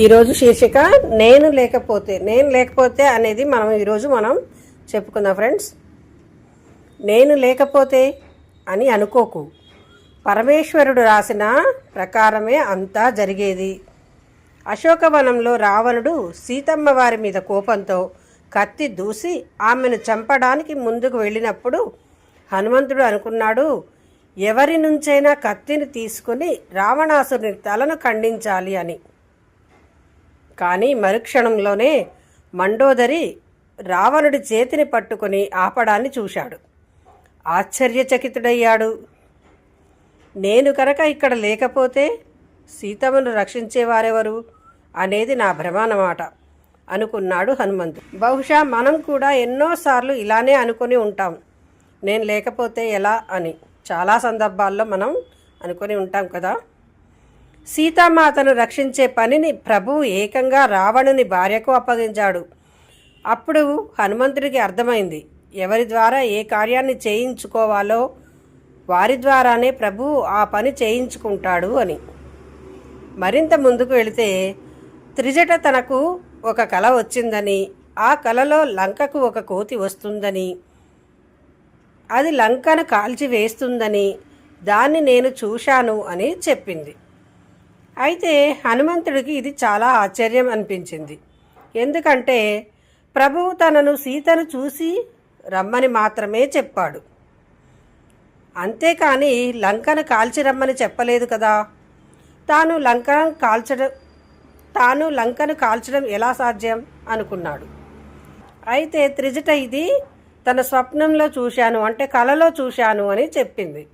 ఈరోజు శీర్షిక నేను లేకపోతే అనేది మనం చెప్పుకుందాం ఫ్రెండ్స్. నేను లేకపోతే అని అనుకోకు, పరమేశ్వరుడు రాసిన ప్రకారమే అంతా జరిగేది. అశోకవనంలో రావణుడు సీతమ్మ వారి మీద కోపంతో కత్తి దూసి ఆమెను చంపడానికి ముందుకు వెళ్ళినప్పుడు హనుమంతుడు అనుకున్నాడు, ఎవరి నుంచైనా కత్తిని తీసుకుని రావణాసురుని తలను ఖండించాలి అని. కానీ మరుక్షణంలోనే మండోదరి రావణుడి చేతిని పట్టుకుని ఆపడాన్ని చూశాడు. ఆశ్చర్యచకితుడయ్యాడు. నేను కనుక ఇక్కడ లేకపోతే సీతమ్మను రక్షించేవారెవరు అనేది నా భ్రమ అన్నమాట అనుకున్నాడు హనుమంతుడు. బహుశా మనం కూడా ఎన్నోసార్లు ఇలానే అనుకుని ఉంటాం, నేను లేకపోతే ఎలా అని. చాలా సందర్భాల్లో మనం అనుకుని ఉంటాం కదా. సీతామాతను రక్షించే పనిని ప్రభువు ఏకంగా రావణుని భార్యకు అప్పగించాడు. అప్పుడు హనుమంతుడికి అర్థమైంది, ఎవరి ద్వారా ఏ కార్యాన్ని చేయించుకోవాలో వారి ద్వారానే ప్రభువు ఆ పని చేయించుకుంటాడు అని. మరింత ముందుకు వెళితే త్రిజట తనకు ఒక కల వచ్చిందని, ఆ కలలో లంకకు ఒక కోతి వస్తుందని, అది లంకను కాల్చివేస్తుందని, దాన్ని నేను చూశాను అని చెప్పింది. అయితే హనుమంతుడికి ఇది చాలా ఆశ్చర్యం అనిపించింది. ఎందుకంటే ప్రభువు తనను సీతను చూసి రమ్మని మాత్రమే చెప్పాడు, అంతేకాని లంకను కాల్చి రమ్మని చెప్పలేదు కదా. తాను లంకను కాల్చడం ఎలా సాధ్యం అనుకున్నాడు. అయితే త్రిజట ఇది తన స్వప్నంలో చూశాను, అంటే కలలో చూశాను అని చెప్పింది.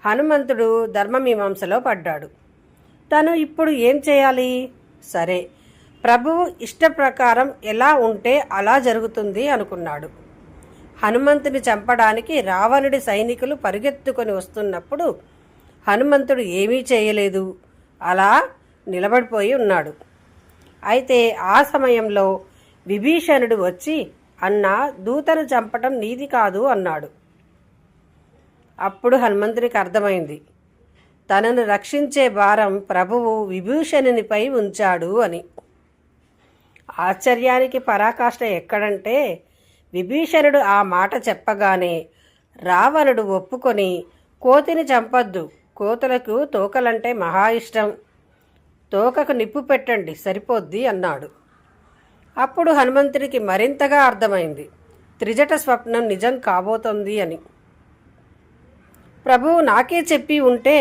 హనుమంతుడు ధర్మమీమాంసలో పడ్డాడు. తను ఇప్పుడు ఏం చేయాలి? సరే, ప్రభువు ఇష్ట ప్రకారం ఎలా ఉంటే అలా జరుగుతుంది అనుకున్నాడు. హనుమంతుని చంపడానికి రావణుడి సైనికులు పరిగెత్తుకొని వస్తున్నప్పుడు హనుమంతుడు ఏమీ చేయలేదు, అలా నిలబడిపోయి ఉన్నాడు. అయితే ఆ సమయంలో విభీషణుడు వచ్చి, అన్నా, దూతను చంపటం నీది కాదు అన్నాడు. అప్పుడు హనుమంతునికి అర్థమైంది, తనను రక్షించే భారం ప్రభువు విభీషణునిపై ఉంచాడు అని. ఆశ్చర్యానికి పరాకాష్ఠ ఎక్కడంటే, విభీషణుడు ఆ మాట చెప్పగానే రావణుడు ఒప్పుకొని, కోతిని చంపొద్దు, కోతులకు తోకలంటే మహా ఇష్టం, తోకకు నిప్పు పెట్టండి సరిపోద్ది అన్నాడు. అప్పుడు హనుమంతుడికి మరింతగా అర్థమైంది, త్రిజట స్వప్నం నిజం కాబోతోంది అని. ప్రభువు నాకే చెప్పి ఉంటే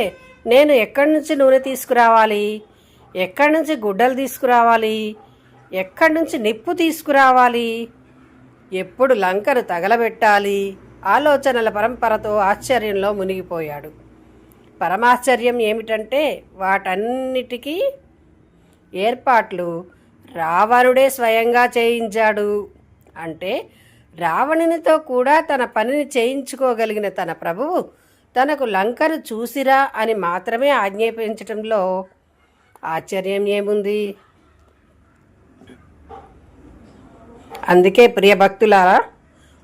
నేను ఎక్కడి నుంచి నూనె తీసుకురావాలి, ఎక్కడి నుంచి గుడ్డలు తీసుకురావాలి, ఎక్కడి నుంచి నిప్పు తీసుకురావాలి, ఎప్పుడు లంకను తగలబెట్టాలి, ఆలోచనల పరంపరతో ఆశ్చర్యంలో మునిగిపోయాడు. పరమాశ్చర్యం ఏమిటంటే వాటన్నిటికీ ఏర్పాట్లు రావణుడే స్వయంగా చేయించాడు. అంటే రావణునితో కూడా తన పనిని చేయించుకోగలిగిన తన ప్రభువు తనకు లంకను చూసిరా అని మాత్రమే ఆజ్ఞాపించటంలో ఆశ్చర్యం ఏముంది? అందుకే ప్రియ భక్తులారా,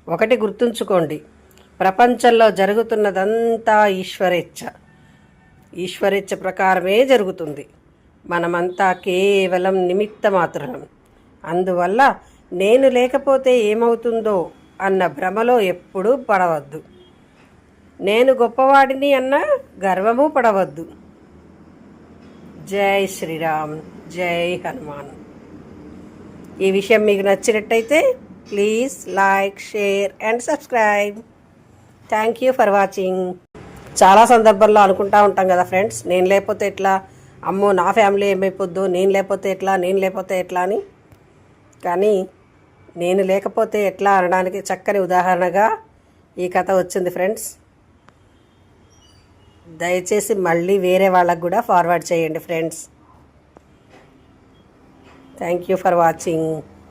ఒకటి గుర్తుంచుకోండి, ప్రపంచంలో జరుగుతున్నదంతా ఈశ్వరేచ్ఛ ప్రకారమే జరుగుతుంది. మనమంతా కేవలం నిమిత్త మాత్రం. అందువల్ల నేను లేకపోతే ఏమవుతుందో అన్న భ్రమలో ఎప్పుడూ పడవద్దు. నేను గొప్పవాడిని అన్న గర్వము పడవద్దు. జై శ్రీరామ్, జై హనుమాన్. ఈ విషయం మీకు నచ్చినట్టయితే please like, share and subscribe. Thank you for watching. చాలా సందర్భాల్లో అనుకుంటా ఉంటాం కదా ఫ్రెండ్స్, నేను లేకపోతే ఎట్లా, అమ్మో నా ఫ్యామిలీ ఏమైపోద్దు, నేను లేకపోతే ఎట్లా అని. కానీ నేను లేకపోతే ఎట్లా అనడానికి చక్కని ఉదాహరణగా ఈ కథ వచ్చింది ఫ్రెండ్స్. దయచేసి మళ్ళీ వేరే వాళ్ళకు కూడా ఫార్వర్డ్ చేయండి friends. Thank you for watching.